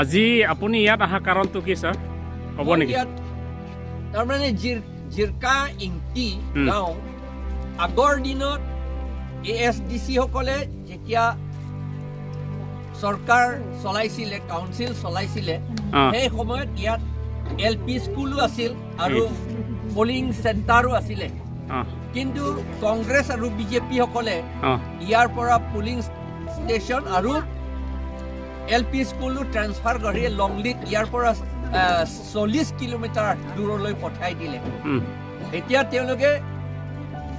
আজি আপুনি ইয়াত অহা কাৰণটো কি স্যাৰ হ'ব নেকি তাৰমানে জিৰকা ইংটি গাঁও আগৰ দিনত ASDC সকলে যেতিয়া চৰকাৰ চলাইছিলে কাউন্সিল চলাইছিলে সেই সময়ত ইয়াত LP স্কুলো আছিল আৰু পোলিং চেণ্টাৰো আছিলে কিন্তু কংগ্ৰেছ আৰু বিজেপি সকলে ইয়াৰ পৰা পোলিং ষ্টেচন আৰু LP স্কুলো ট্ৰান্সফাৰ কৰি লংলিত ইয়াৰ পৰা 40 কিলোমিটাৰ দূৰলৈ পঠাই দিলে এতিয়া তেওঁলোকে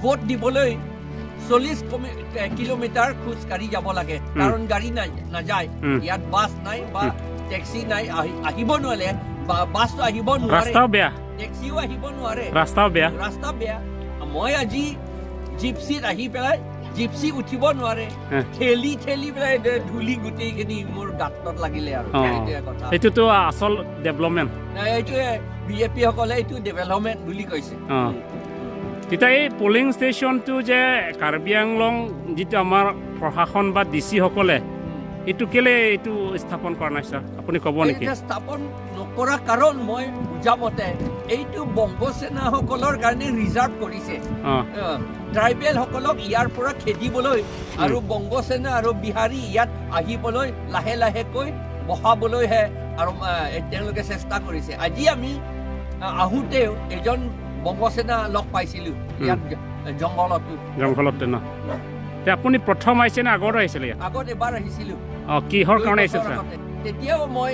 ভোট দিবলৈ 40 কিলোমিটাৰ খোজ কাঢ়ি যাব লাগে কাৰণ গাড়ী নাযায় ইয়াত বাছ নাই বা টেক্সি নাই আহিব নোৱাৰে বাছটো আহিব নোৱাৰে ৰাস্তাও বেয়া টেক্সিও আহিব নোৱাৰে ৰাস্তা বেয়া মই আজি জিপচিত আহি পেলাই জিপচি উঠিব নোৱাৰে ঠেলি পেলাই ধূলি গোটেইখিনি মোৰ গাঁতত লাগিলে আৰু এইটোতো আচল ডেভেলপমেণ্ট এইটোৱে বিজেপি সকলে এইটো ডেভেলপমেণ্ট বুলি কৈছে তেতিয়া এই পলিং ষ্টেচনটো যে কাৰ্বি আংলং যিটো আমাৰ প্ৰশাসন বা DC সকলে এইটো কেলে এইটো স্থাপন কৰা নাই স্যাৰ আপুনি ক'ব নেকি স্থাপন নকৰা কাৰণ মই বুজামতে এইটো বংগ সেনাসকলৰ কাৰণে ৰিজাৰ্ভ কৰিছে ট্ৰাইবেল সকলক ইয়াৰ পৰা খেদিবলৈ আৰু বংগ সেনা আৰু বিহাৰী ইয়াত আহিবলৈ লাহে লাহেকৈ বহাবলৈহে আৰু তেওঁলোকে চেষ্টা কৰিছে আজি আমি আহোঁতেও এজন বংগ সেনা লগ পাইছিলো ইয়াত জংঘলতে ন আপুনি প্ৰথম আহিছে নে আগত আহিছিলে আগত এবাৰ আহিছিলো কিহৰ কাৰণে আহিছিল স্যাৰ তেতিয়াও মই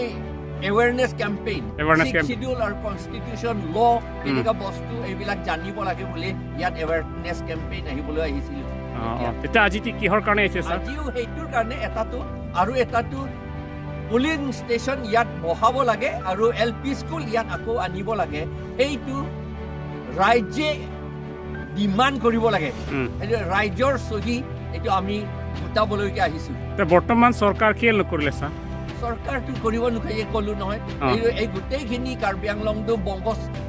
awareness campaign schedule আৰু constitution law এনেকা বস্তু এইবিলাক জানিব লাগে বুলি ইয়াত awareness campaign আহিবলৈ আহিছিল তেতিয়া আজি কিহৰ কাৰণে আহিছে স্যাৰ আজিও হেইটোৰ কাৰণে এটাটো পোলিং ষ্টেচন ইয়াত বহাব লাগে আৰু LP স্কুল ইয়াত আকৌ আনিব লাগে এইটো ৰাজ্যে ডিমান্ড কৰিব লাগে ৰাজ্যৰ সহি এইটো আমি গোটাবলৈকে আহিছো বৰ্তমান চৰকাৰ কি নকৰিলে স্যাৰ চৰকাৰটো কৰিব নোখোজে কলো নহয় এই গোটেইখিনি কাৰ্বি আংলংটো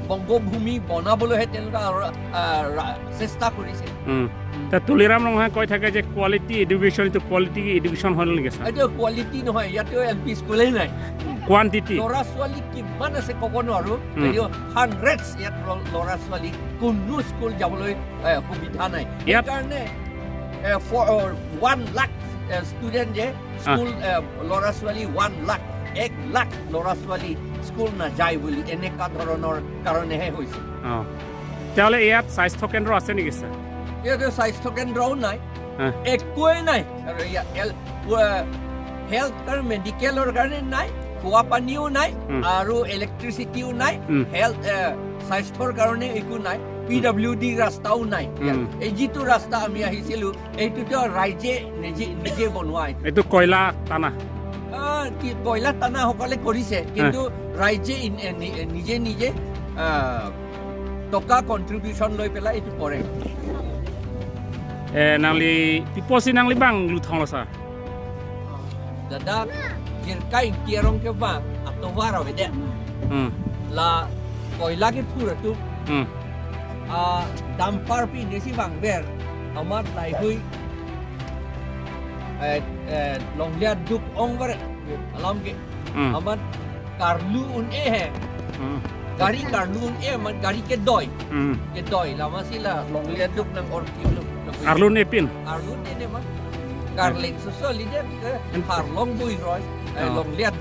বংগভূমি বনাবলৈহে তেওঁলোকে চেষ্টা কৰিছে তুলিৰাম ৰঙাই কৈ থাকে যে কোৱালিটি এডুকেশ্যন হ'ল নেকি স্যাৰ এইটো কোৱালিটি নহয় ইয়াতেও LP স্কুলেই নাই কোৱান্টিটি ল'ৰা ছোৱালী কিমান আছে ক'ব নোৱাৰো হাণ্ড্ৰেডছ ইয়াত ল'ৰা ছোৱালী কোনো স্কুল যাবলৈ সুবিধা নাই সেইকাৰণে 1 লাখ ষ্টুডেণ্ট যে স্কুল ল'ৰা ছোৱালী 1 লাখ ল'ৰা ছোৱালী স্কুল নাযায় বুলি এনেকুৱা ধৰণৰ কাৰণেহে হৈছে তেতিয়াহ'লে ইয়াত স্বাস্থ্য কেন্দ্ৰ আছে নেকি স্যাৰ ইয়াতে স্বাস্থ্য কেন্দ্ৰও নাই একোৱেই নাই আৰু ইয়াত হেল্থ আৰু মেডিকেলৰ কাৰণে নাই খোৱা পানীও নাই আৰু ইলেক্ট্ৰিচিটিও নাই হেল্থ স্বাস্থ্যৰ কাৰণে একো নাই PWD ৰাস্তাও নাই এই যিটো ৰাস্তা আমি আহিছিলো এইটোতো ৰাইজে নিজে বনোৱা এইটো কয়লা টানা সকলে কৰিছে কিন্তু ৰাইজে নিজে টকা কন্ট্ৰিবিউচন লৈ পেলাই এইটো কৰে nangli tiposi nangli bang lu thong la sa dada jirkai kierong ke bang atau waro bede la koila ke pura tu dampar pi nesi bang ber amat lai hui longlia duk ongver alam ke amat karlu un he gari karlu un amat gari ke doi lama sila longlia duk nang orki Arlun Epin ini mah garlic susu lihat ke harlong bui roy long lihat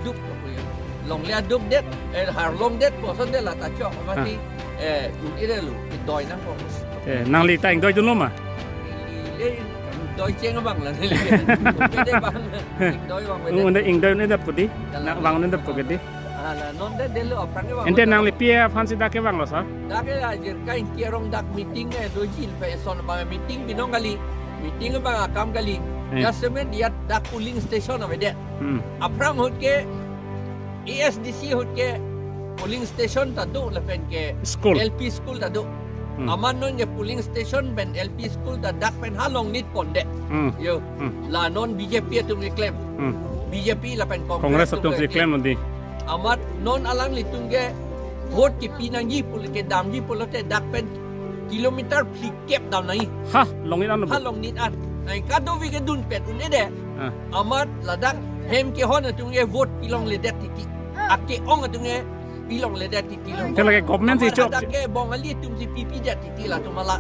duk det harlong det bosan det lah taco mati ini lu doi nang kok nang li tang doi dulu mah doi ceng bang lah beda bang doi bang beda unda ing doi ni dapat di nak bang ni dapat di non det delu apa ni bang ente nang li pia fancy dak bang lo sa dak ajar kain kierong dak meeting doi jil pe son bang meeting binong kali meeting bang akam kali ya semen dia dak polling station apa dia apram hot ke ASDC hot ke polling station tadu lepen ke LP school tadu aman non ke polling station ben LP school ta dak pen halong nit ponde yo la non BJP tu reclaim BJP la pen Kongres tu reclaim nanti amat non alang litung ke vote ki pinangi pul ke damji pulote dak pen kilometer plikep daw nai long nit an nai kado wi ke dun pet un ede amat ladak hem ke hon tu nge vote pilong le det titi akke ong tu nge pilong le det titi lo kalau ke government sih cok ke bong ali tu si pipi det titi la tu mala